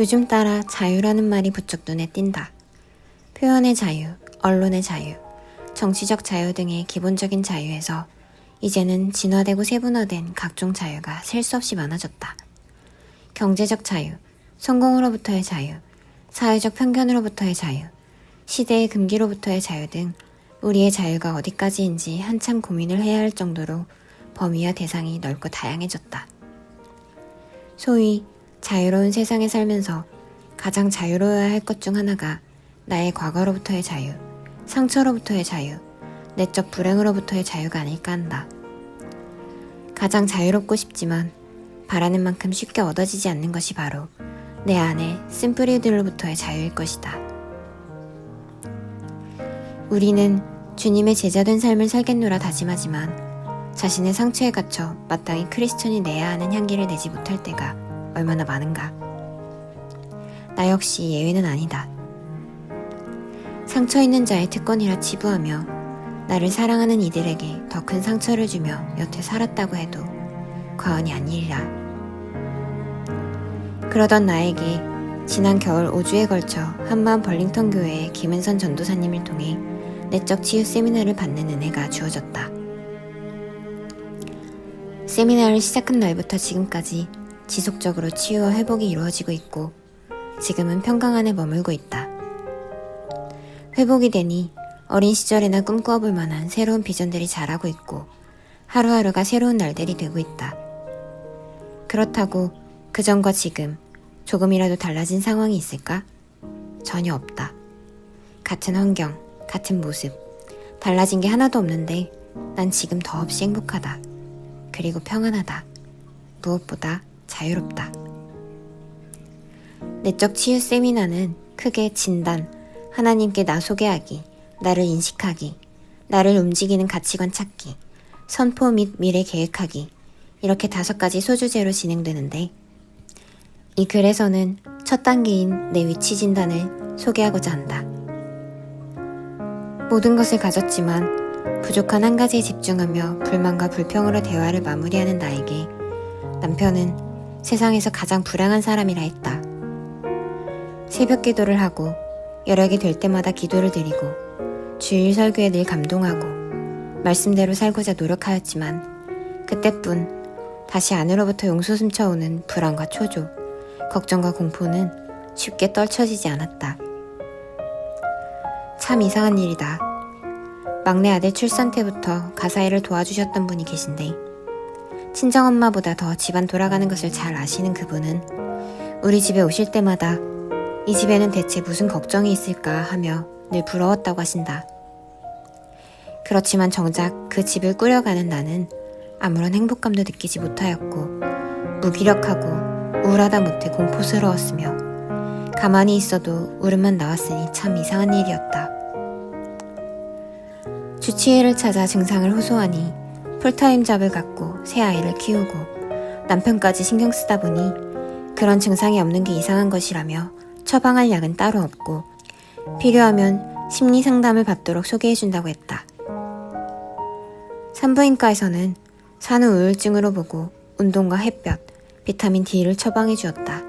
요즘 따라 자유라는 말이 부쩍 눈에 띈다. 표현의 자유, 언론의 자유, 정치적 자유 등의 기본적인 자유에서 이제는 진화되고 세분화된 각종 자유가 셀 수 없이 많아졌다. 경제적 자유, 성공으로부터의 자유, 사회적 편견으로부터의 자유, 시대의 금기로부터의 자유 등 우리의 자유가 어디까지인지 한참 고민을 해야 할 정도로 범위와 대상이 넓고 다양해졌다. 소위 자유로운 세상에 살면서 가장 자유로워야 할 것 중 하나가 나의 과거로부터의 자유, 상처로부터의 자유, 내적 불행으로부터의 자유가 아닐까 한다. 가장 자유롭고 싶지만 바라는 만큼 쉽게 얻어지지 않는 것이 바로 내 안의 쓴뿌리들로부터의 자유일 것이다. 우리는 주님의 제자된 삶을 살겠노라 다짐하지만 자신의 상처에 갇혀 마땅히 크리스천이 내야 하는 향기를 내지 못할 때가 얼마나 많은가. 나 역시 예외는 아니다. 상처 있는 자의 특권이라 치부하며 나를 사랑하는 이들에게 더 큰 상처를 주며 여태 살았다고 해도 과언이 아니리라. 그러던 나에게 지난 겨울 5주에 걸쳐 한마음 벌링턴 교회의 김은선 전도사님을 통해 내적 치유 세미나를 받는 은혜가 주어졌다. 세미나를 시작한 날부터 지금까지 지속적으로 치유와 회복이 이루어지고 있고 지금은 평강 안에 머물고 있다. 회복이 되니 어린 시절에나 꿈꾸어볼 만한 새로운 비전들이 자라고 있고 하루하루가 새로운 날들이 되고 있다. 그렇다고 그전과 지금 조금이라도 달라진 상황이 있을까? 전혀 없다. 같은 환경, 같은 모습, 달라진 게 하나도 없는데 난 지금 더없이 행복하다. 그리고 평안하다. 무엇보다 자유롭다. 내적 치유 세미나는 크게 진단, 하나님께 나 소개하기, 나를 인식하기, 나를 움직이는 가치관 찾기, 선포 및 미래 계획하기 이렇게 5가지 소주제로 진행되는데 이 글에서는 첫 단계인 내 위치 진단을 소개하고자 한다. 모든 것을 가졌지만 부족한 한 가지에 집중하며 불만과 불평으로 대화를 마무리하는 나에게 남편은 세상에서 가장 불행한 사람이라 했다. 새벽 기도를 하고 여력이 될 때마다 기도를 드리고 주일 설교에 늘 감동하고 말씀대로 살고자 노력하였지만 그때뿐 다시 안으로부터 용솟음쳐오는 불안과 초조, 걱정과 공포는 쉽게 떨쳐지지 않았다. 참 이상한 일이다. 막내 아들 출산 때부터 가사일을 도와주셨던 분이 계신데 친정엄마보다 더 집안 돌아가는 것을 잘 아시는 그분은 우리 집에 오실 때마다 이 집에는 대체 무슨 걱정이 있을까 하며 늘 부러웠다고 하신다. 그렇지만 정작 그 집을 꾸려가는 나는 아무런 행복감도 느끼지 못하였고 무기력하고 우울하다 못해 공포스러웠으며 가만히 있어도 울음만 나왔으니 참 이상한 일이었다. 주치의를 찾아 증상을 호소하니 풀타임 잡을 갖고 새 아이를 키우고 남편까지 신경 쓰다 보니 그런 증상이 없는 게 이상한 것이라며 처방할 약은 따로 없고 필요하면 심리 상담을 받도록 소개해준다고 했다. 산부인과에서는 산후 우울증으로 보고 운동과 햇볕, 비타민 D를 처방해 주었다.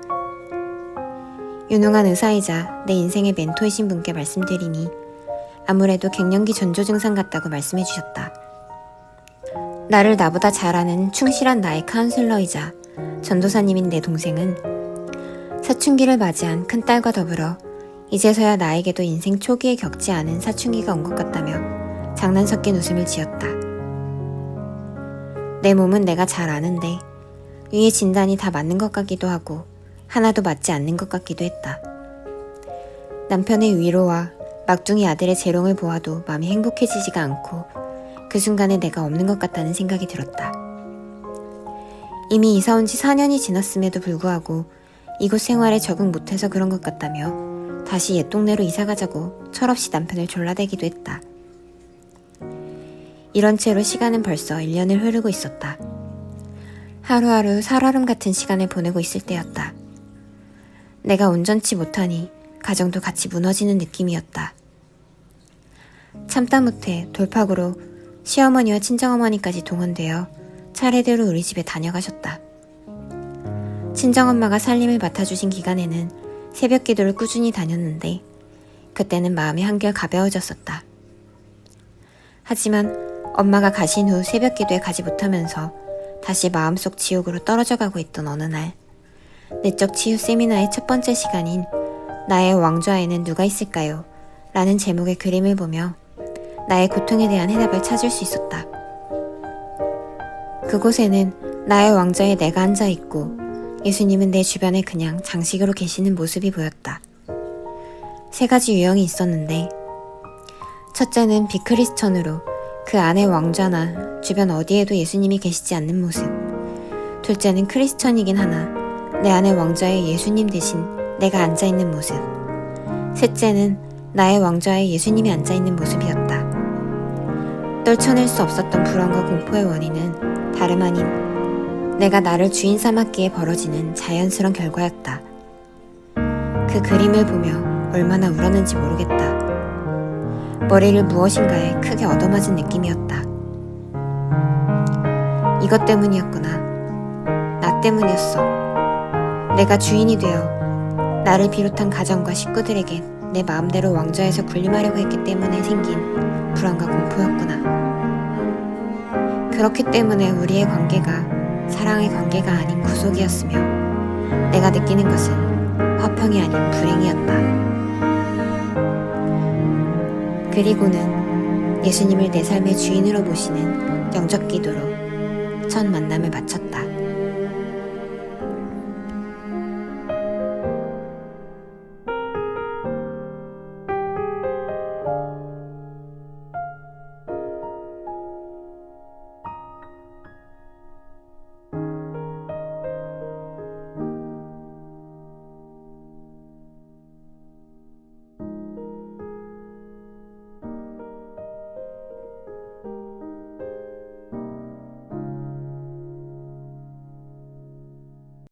유능한 의사이자 내 인생의 멘토이신 분께 말씀드리니 아무래도 갱년기 전조 증상 같다고 말씀해 주셨다. 나를 나보다 잘 아는 충실한 나의 카운슬러이자 전도사님인 내 동생은 사춘기를 맞이한 큰딸과 더불어 이제서야 나에게도 인생 초기에 겪지 않은 사춘기가 온 것 같다며 장난 섞인 웃음을 지었다. 내 몸은 내가 잘 아는데 위의 진단이 다 맞는 것 같기도 하고 하나도 맞지 않는 것 같기도 했다. 남편의 위로와 막둥이 아들의 재롱을 보아도 마음이 행복해지지가 않고 그 순간에 내가 없는 것 같다는 생각이 들었다. 이미 이사 온 지 4년이 지났음에도 불구하고 이곳 생활에 적응 못해서 그런 것 같다며 다시 옛 동네로 이사 가자고 철없이 남편을 졸라대기도 했다. 이런 채로 시간은 벌써 1년을 흐르고 있었다. 하루하루 살얼음 같은 시간을 보내고 있을 때였다. 내가 온전치 못하니 가정도 같이 무너지는 느낌이었다. 참다 못해 돌파구로 시어머니와 친정어머니까지 동원되어 차례대로 우리 집에 다녀가셨다. 친정엄마가 살림을 맡아주신 기간에는 새벽 기도를 꾸준히 다녔는데 그때는 마음이 한결 가벼워졌었다. 하지만 엄마가 가신 후 새벽 기도에 가지 못하면서 다시 마음속 지옥으로 떨어져가고 있던 어느 날, 내적 치유 세미나의 첫 번째 시간인 나의 왕좌에는 누가 있을까요? 라는 제목의 그림을 보며 나의 고통에 대한 해답을 찾을 수 있었다. 그곳에는 나의 왕좌에 내가 앉아있고 예수님은 내 주변에 그냥 장식으로 계시는 모습이 보였다. 세 가지 유형이 있었는데, 첫째는 비크리스천으로 그 안에 왕좌나 주변 어디에도 예수님이 계시지 않는 모습. 둘째는 크리스천이긴 하나 내 안에 왕좌에 예수님 대신 내가 앉아있는 모습. 셋째는 나의 왕좌에 예수님이 앉아있는 모습이었다. 떨쳐낼 수 없었던 불안과 공포의 원인은 다름 아닌 내가 나를 주인 삼았기에 벌어지는 자연스러운 결과였다. 그 그림을 보며 얼마나 울었는지 모르겠다. 머리를 무엇인가에 크게 얻어맞은 느낌이었다. 이것 때문이었구나. 나 때문이었어. 내가 주인이 되어 나를 비롯한 가정과 식구들에게 내 마음대로 왕좌에서 군림하려고 했기 때문에 생긴 불안과 공포였구나. 그렇기 때문에 우리의 관계가 사랑의 관계가 아닌 구속이었으며 내가 느끼는 것은 화평이 아닌 불행이었다. 그리고는 예수님을 내 삶의 주인으로 모시는 영적 기도로 첫 만남을 마쳤다.